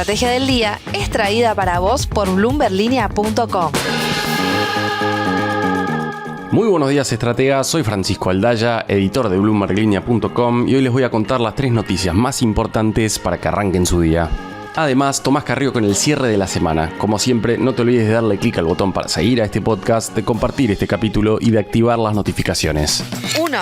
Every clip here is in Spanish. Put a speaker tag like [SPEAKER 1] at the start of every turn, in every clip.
[SPEAKER 1] estrategia del día es traída para vos por bloomberlinia.com.
[SPEAKER 2] Muy buenos días, estrategas. Soy Francisco Aldaya, editor de bloomberlinia.com, y hoy les voy a contar las 3 noticias más importantes para que arranquen su día. Además, Tomás Carrió con el cierre de la semana. Como siempre, no te olvides de darle clic al botón para seguir a este podcast, de compartir este capítulo y de activar las notificaciones.
[SPEAKER 1] 1.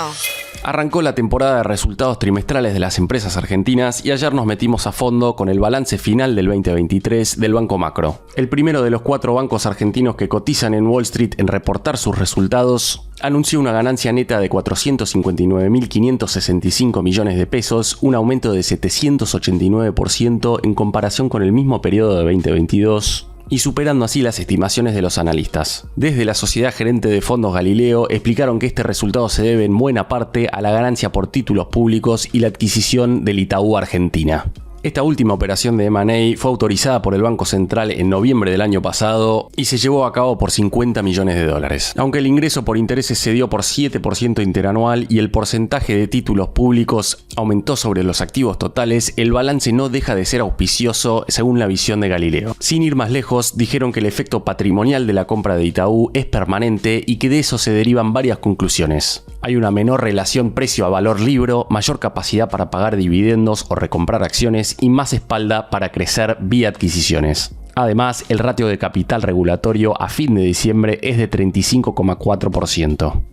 [SPEAKER 2] Arrancó la temporada de resultados trimestrales de las empresas argentinas y ayer nos metimos a fondo con el balance final del 2023 del Banco Macro. El primero de los 4 bancos argentinos que cotizan en Wall Street en reportar sus resultados anunció una ganancia neta de 459.565 millones de pesos, un aumento de 789% en comparación con el mismo periodo de 2022. Y superando así las estimaciones de los analistas. Desde la Sociedad Gerente de Fondos Galileo explicaron que este resultado se debe en buena parte a la ganancia por títulos públicos y la adquisición del Itaú Argentina. Esta última operación de M&A fue autorizada por el Banco Central en noviembre del año pasado y se llevó a cabo por $50 millones. Aunque el ingreso por intereses se dio por 7% interanual y el porcentaje de títulos públicos aumentó sobre los activos totales, el balance no deja de ser auspicioso según la visión de Galileo. Sin ir más lejos, dijeron que el efecto patrimonial de la compra de Itaú es permanente y que de eso se derivan varias conclusiones. Hay una menor relación precio a valor libro, mayor capacidad para pagar dividendos o recomprar acciones y más espalda para crecer vía adquisiciones. Además, el ratio de capital regulatorio a fin de diciembre es de 35,4%.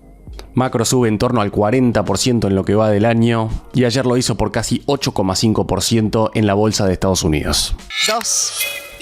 [SPEAKER 2] Macro sube en torno al 40% en lo que va del año y ayer lo hizo por casi 8,5% en la bolsa de Estados Unidos.
[SPEAKER 1] 2.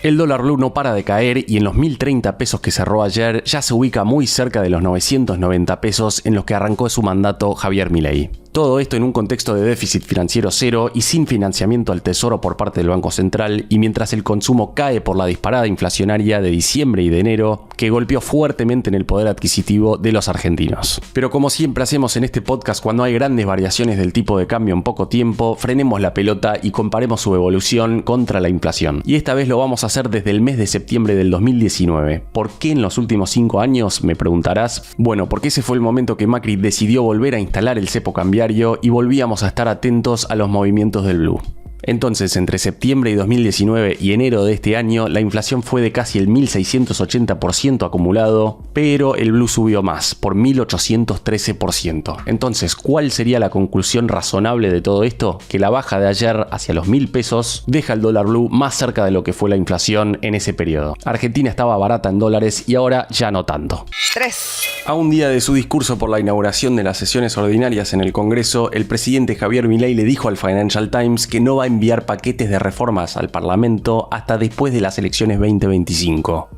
[SPEAKER 2] El dólar blue no para de caer y en los 1.030 pesos que cerró ayer ya se ubica muy cerca de los 990 pesos en los que arrancó su mandato Javier Milei. Todo esto en un contexto de déficit financiero cero y sin financiamiento al tesoro por parte del Banco Central, y mientras el consumo cae por la disparada inflacionaria de diciembre y de enero, que golpeó fuertemente en el poder adquisitivo de los argentinos. Pero como siempre hacemos en este podcast cuando hay grandes variaciones del tipo de cambio en poco tiempo, frenemos la pelota y comparemos su evolución contra la inflación. Y esta vez lo vamos a hacer desde el mes de septiembre del 2019. ¿Por qué en los últimos 5 años? Me preguntarás. Bueno, porque ese fue el momento que Macri decidió volver a instalar el cepo cambiario y volvíamos a estar atentos a los movimientos del blue. Entonces, entre septiembre de 2019 y enero de este año, la inflación fue de casi el 1.680% acumulado, pero el blue subió más, por 1.813%. Entonces, ¿cuál sería la conclusión razonable de todo esto? Que la baja de ayer hacia los 1.000 pesos deja el dólar blue más cerca de lo que fue la inflación en ese periodo. Argentina estaba barata en dólares y ahora ya no tanto.
[SPEAKER 1] 3.
[SPEAKER 2] A un día de su discurso por la inauguración de las sesiones ordinarias en el Congreso, el presidente Javier Milei le dijo al Financial Times que no va a enviar paquetes de reformas al Parlamento hasta después de las elecciones 2025.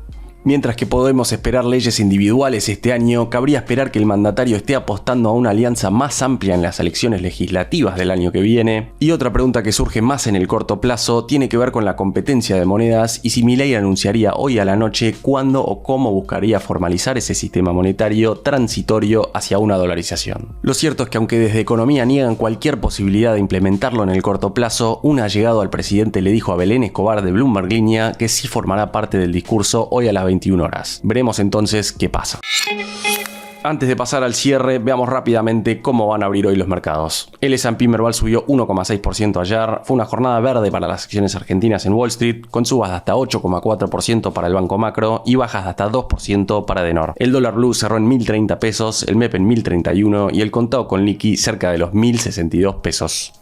[SPEAKER 2] Mientras que podemos esperar leyes individuales este año, cabría esperar que el mandatario esté apostando a una alianza más amplia en las elecciones legislativas del año que viene. Y otra pregunta que surge más en el corto plazo tiene que ver con la competencia de monedas y si Milei anunciaría hoy a la noche cuándo o cómo buscaría formalizar ese sistema monetario transitorio hacia una dolarización. Lo cierto es que aunque desde Economía niegan cualquier posibilidad de implementarlo en el corto plazo, un allegado al presidente le dijo a Belén Escobar de Bloomberg Línea que sí formará parte del discurso hoy a las 21 horas. Veremos entonces qué pasa. Antes de pasar al cierre, veamos rápidamente cómo van a abrir hoy los mercados. El S&P Merval subió 1,6% ayer, fue una jornada verde para las acciones argentinas en Wall Street, con subas de hasta 8,4% para el Banco Macro y bajas de hasta 2% para Edenor. El dólar blue cerró en 1.030 pesos, el MEP en 1.031 y el contado con liqui cerca de los 1.062 pesos.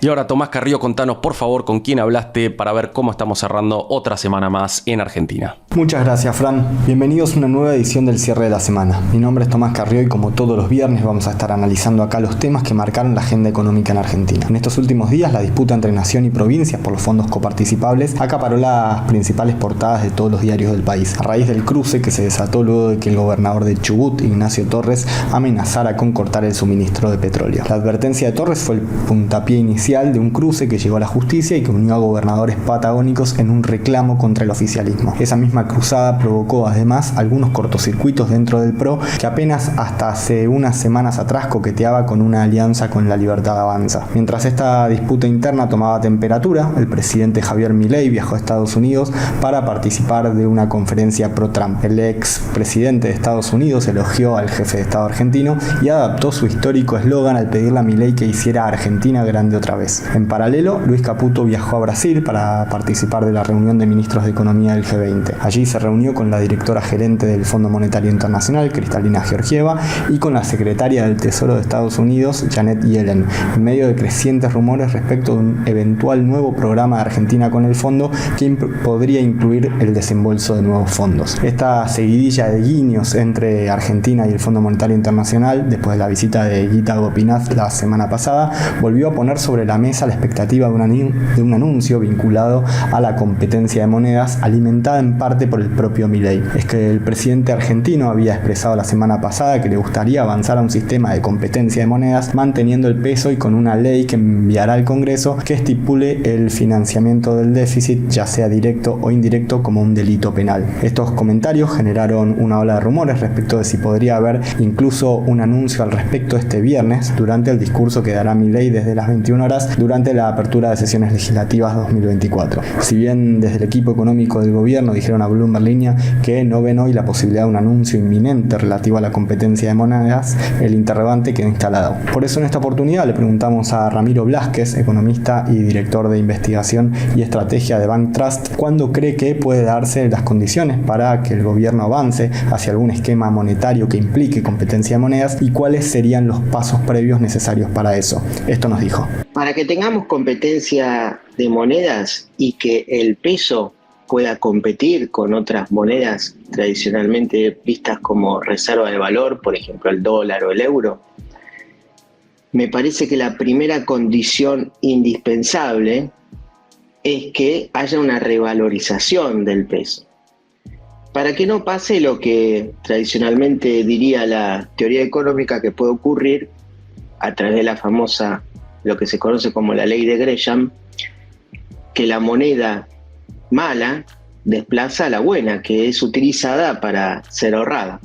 [SPEAKER 2] Y ahora, Tomás Carrió, contanos por favor con quién hablaste para ver cómo estamos cerrando otra semana más en Argentina.
[SPEAKER 3] Muchas gracias, Fran. Bienvenidos a una nueva edición del cierre de la semana. Mi nombre es Tomás Carrió y como todos los viernes vamos a estar analizando acá los temas que marcaron la agenda económica en Argentina. En estos últimos días, la disputa entre nación y provincias por los fondos coparticipables acaparó las principales portadas de todos los diarios del país, a raíz del cruce que se desató luego de que el gobernador de Chubut, Ignacio Torres, amenazara con cortar el suministro de petróleo. La advertencia de Torres fue el puntapié inicial de un cruce que llegó a la justicia y que unió a gobernadores patagónicos en un reclamo contra el oficialismo. Esa misma última cruzada provocó además algunos cortocircuitos dentro del PRO, que apenas hasta hace unas semanas atrás coqueteaba con una alianza con La Libertad Avanza. Mientras esta disputa interna tomaba temperatura, el presidente Javier Milei viajó a Estados Unidos para participar de una conferencia pro-Trump. El ex presidente de Estados Unidos elogió al jefe de Estado argentino y adaptó su histórico eslogan al pedirle a Milei que hiciera Argentina grande otra vez. En paralelo, Luis Caputo viajó a Brasil para participar de la reunión de ministros de Economía del G20. Allí se reunió con la directora gerente del Fondo Monetario Internacional, Kristalina Georgieva, y con la secretaria del Tesoro de Estados Unidos, Janet Yellen, en medio de crecientes rumores respecto de un eventual nuevo programa de Argentina con el fondo que podría incluir el desembolso de nuevos fondos. Esta seguidilla de guiños entre Argentina y el Fondo Monetario Internacional, después de la visita de Guita Gopinath la semana pasada, volvió a poner sobre la mesa la expectativa de un anuncio vinculado a la competencia de monedas, alimentada en parte por el propio Milei. Es que el presidente argentino había expresado la semana pasada que le gustaría avanzar a un sistema de competencia de monedas, manteniendo el peso y con una ley que enviará al Congreso que estipule el financiamiento del déficit, ya sea directo o indirecto, como un delito penal. Estos comentarios generaron una ola de rumores respecto de si podría haber incluso un anuncio al respecto este viernes durante el discurso que dará Milei desde las 21 horas durante la apertura de sesiones legislativas 2024. Si bien desde el equipo económico del gobierno dijeron a Bloomberg Línea que no ven hoy la posibilidad de un anuncio inminente relativo a la competencia de monedas, el interrogante quedó instalado. Por eso en esta oportunidad le preguntamos a Ramiro Blázquez, economista y director de investigación y estrategia de Bank Trust, ¿cuándo cree que puede darse las condiciones para que el gobierno avance hacia algún esquema monetario que implique competencia de monedas y cuáles serían los pasos previos necesarios para eso? Esto nos dijo.
[SPEAKER 4] Para que tengamos competencia de monedas y que el peso pueda competir con otras monedas tradicionalmente vistas como reserva de valor, por ejemplo el dólar o el euro, me parece que la primera condición indispensable es que haya una revalorización del peso. Para que no pase lo que tradicionalmente diría la teoría económica que puede ocurrir a través de la famosa, lo que se conoce como la ley de Gresham, que la moneda mala desplaza a la buena, que es utilizada para ser ahorrada.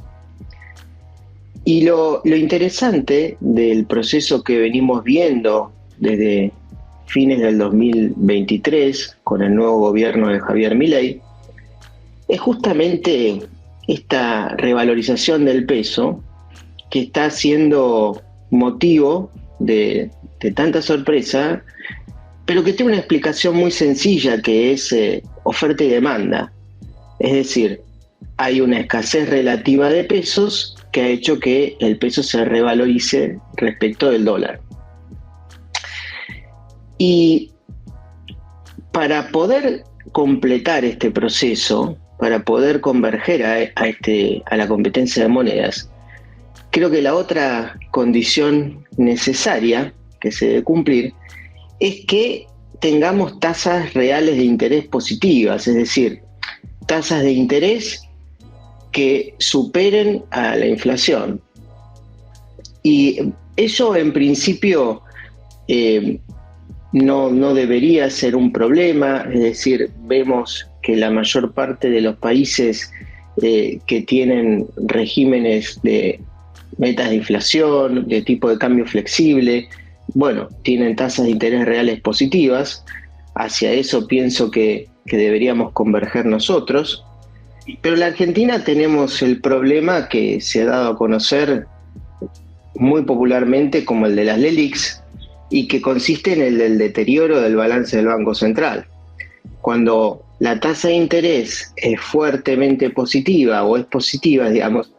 [SPEAKER 4] Y lo interesante del proceso que venimos viendo desde fines del 2023 con el nuevo gobierno de Javier Milei es justamente esta revalorización del peso que está siendo motivo de tanta sorpresa, pero que tiene una explicación muy sencilla, que es oferta y demanda. Es decir, hay una escasez relativa de pesos que ha hecho que el peso se revalorice respecto del dólar. Y para poder completar este proceso, para poder converger a la competencia de monedas, creo que la otra condición necesaria que se debe cumplir es que tengamos tasas reales de interés positivas, es decir, tasas de interés que superen a la inflación. Y eso en principio no debería ser un problema, es decir, vemos que la mayor parte de los países que tienen regímenes de metas de inflación, de tipo de cambio flexible, bueno, tienen tasas de interés reales positivas. Hacia eso pienso que deberíamos converger nosotros. Pero en la Argentina tenemos el problema que se ha dado a conocer muy popularmente como el de las LELIQs y que consiste en el del deterioro del balance del Banco Central. Cuando la tasa de interés es fuertemente positiva o es positiva, digamos,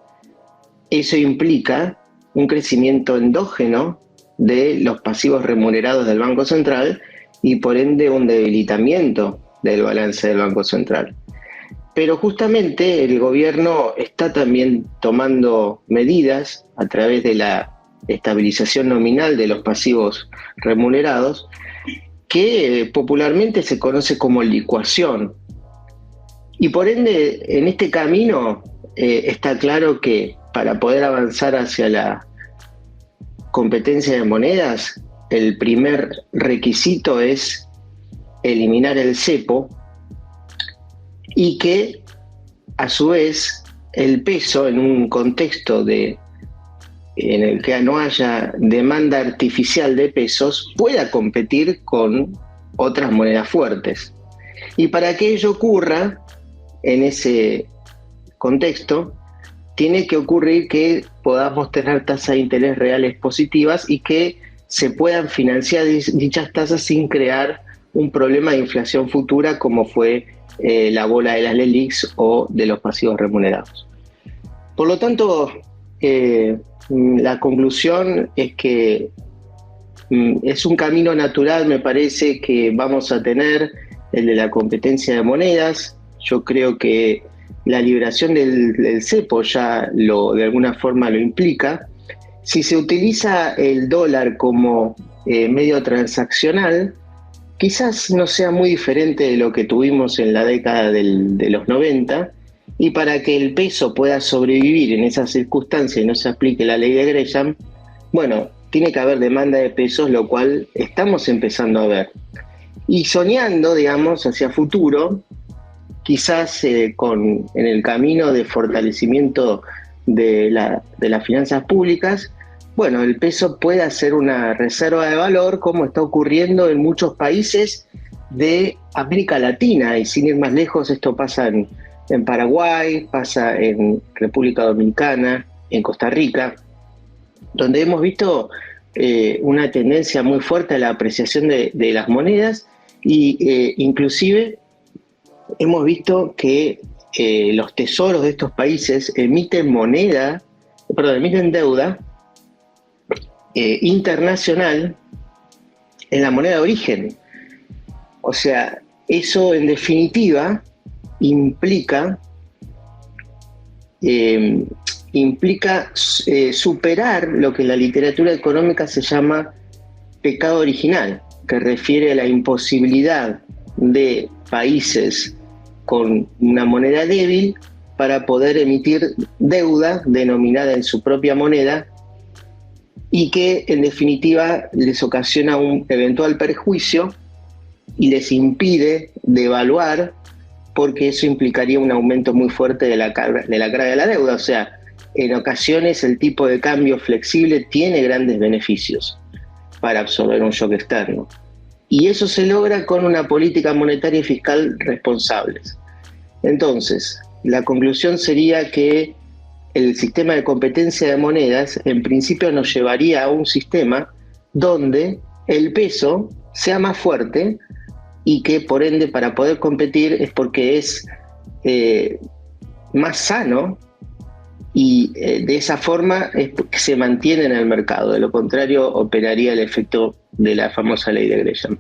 [SPEAKER 4] eso implica un crecimiento endógeno de los pasivos remunerados del Banco Central y por ende un debilitamiento del balance del Banco Central. Pero justamente el gobierno está también tomando medidas a través de la estabilización nominal de los pasivos remunerados, que popularmente se conoce como licuación. Y por ende, en este camino está claro que para poder avanzar hacia la competencia de monedas, el primer requisito es eliminar el cepo y que a su vez, el peso en un contexto en el que no haya demanda artificial de pesos pueda competir con otras monedas fuertes. Y para que ello ocurra en ese contexto, tiene que ocurrir que podamos tener tasas de interés reales positivas y que se puedan financiar dichas tasas sin crear un problema de inflación futura como fue la bola de las LELIQs o de los pasivos remunerados. Por lo tanto, la conclusión es que es un camino natural, me parece, que vamos a tener, el de la competencia de monedas. Yo creo que la liberación del cepo ya de alguna forma lo implica. Si se utiliza el dólar como medio transaccional, quizás no sea muy diferente de lo que tuvimos en la década de los 90, y para que el peso pueda sobrevivir en esas circunstancias y no se aplique la ley de Gresham, bueno, tiene que haber demanda de pesos, lo cual estamos empezando a ver. Y soñando, digamos, hacia futuro, quizás en el camino de fortalecimiento de las finanzas públicas, bueno, el peso pueda ser una reserva de valor, como está ocurriendo en muchos países de América Latina, y sin ir más lejos, esto pasa en Paraguay, pasa en República Dominicana, en Costa Rica, donde hemos visto una tendencia muy fuerte a la apreciación de las monedas, y inclusive hemos visto que los tesoros de estos países emiten deuda internacional en la moneda de origen. O sea, eso en definitiva implica superar lo que en la literatura económica se llama pecado original, que refiere a la imposibilidad de países con una moneda débil para poder emitir deuda denominada en su propia moneda, y que en definitiva les ocasiona un eventual perjuicio y les impide devaluar, porque eso implicaría un aumento muy fuerte de la carga de la deuda. O sea, en ocasiones el tipo de cambio flexible tiene grandes beneficios para absorber un shock externo. Y eso se logra con una política monetaria y fiscal responsables. Entonces, la conclusión sería que el sistema de competencia de monedas en principio nos llevaría a un sistema donde el peso sea más fuerte, y que por ende para poder competir es porque es más sano, y de esa forma es que se mantiene en el mercado. De lo contrario, operaría el efecto de la famosa ley de Gresham.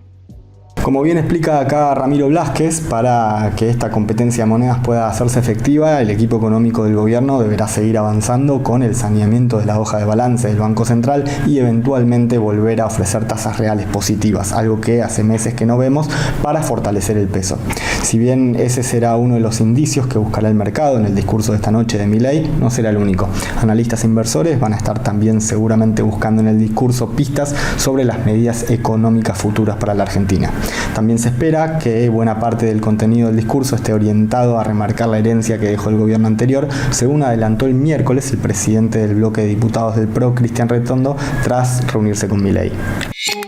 [SPEAKER 3] Como bien explica acá Ramiro Blázquez, para que esta competencia de monedas pueda hacerse efectiva, el equipo económico del gobierno deberá seguir avanzando con el saneamiento de la hoja de balance del Banco Central y eventualmente volver a ofrecer tasas reales positivas, algo que hace meses que no vemos, para fortalecer el peso. Si bien ese será uno de los indicios que buscará el mercado en el discurso de esta noche de Milei, no será el único. Analistas e inversores van a estar también seguramente buscando en el discurso pistas sobre las medidas económicas futuras para la Argentina. También se espera que buena parte del contenido del discurso esté orientado a remarcar la herencia que dejó el gobierno anterior, según adelantó el miércoles el presidente del bloque de diputados del PRO, Cristian Retondo, tras reunirse con Milei.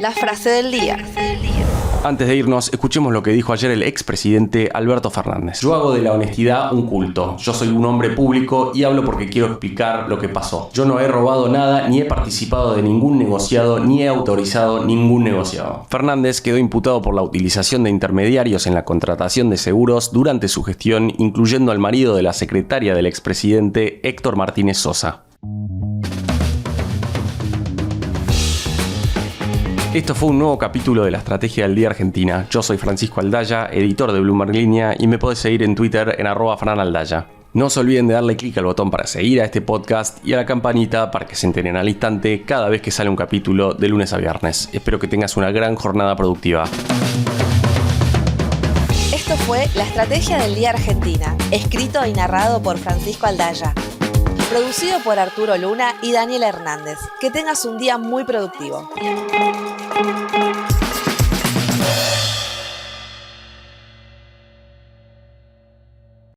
[SPEAKER 1] La frase del día.
[SPEAKER 2] Antes de irnos, escuchemos lo que dijo ayer el expresidente Alberto Fernández. Yo hago de la honestidad un culto. Yo soy un hombre público y hablo porque quiero explicar lo que pasó. Yo no he robado nada, ni he participado de ningún negociado, ni he autorizado ningún negociado. Fernández quedó imputado por la utilización de intermediarios en la contratación de seguros durante su gestión, incluyendo al marido de la secretaria del expresidente, Héctor Martínez Sosa. Esto fue un nuevo capítulo de la Estrategia del Día Argentina. Yo soy Francisco Aldaya, editor de Bloomberg Línea, y me podés seguir en Twitter en @franaldaya. No se olviden de darle clic al botón para seguir a este podcast y a la campanita para que se enteren al instante cada vez que sale un capítulo de lunes a viernes. Espero que tengas una gran jornada productiva.
[SPEAKER 1] Esto fue La Estrategia del Día Argentina, escrito y narrado por Francisco Aldaya. Producido por Arturo Luna y Daniel Hernández. Que tengas un día muy productivo.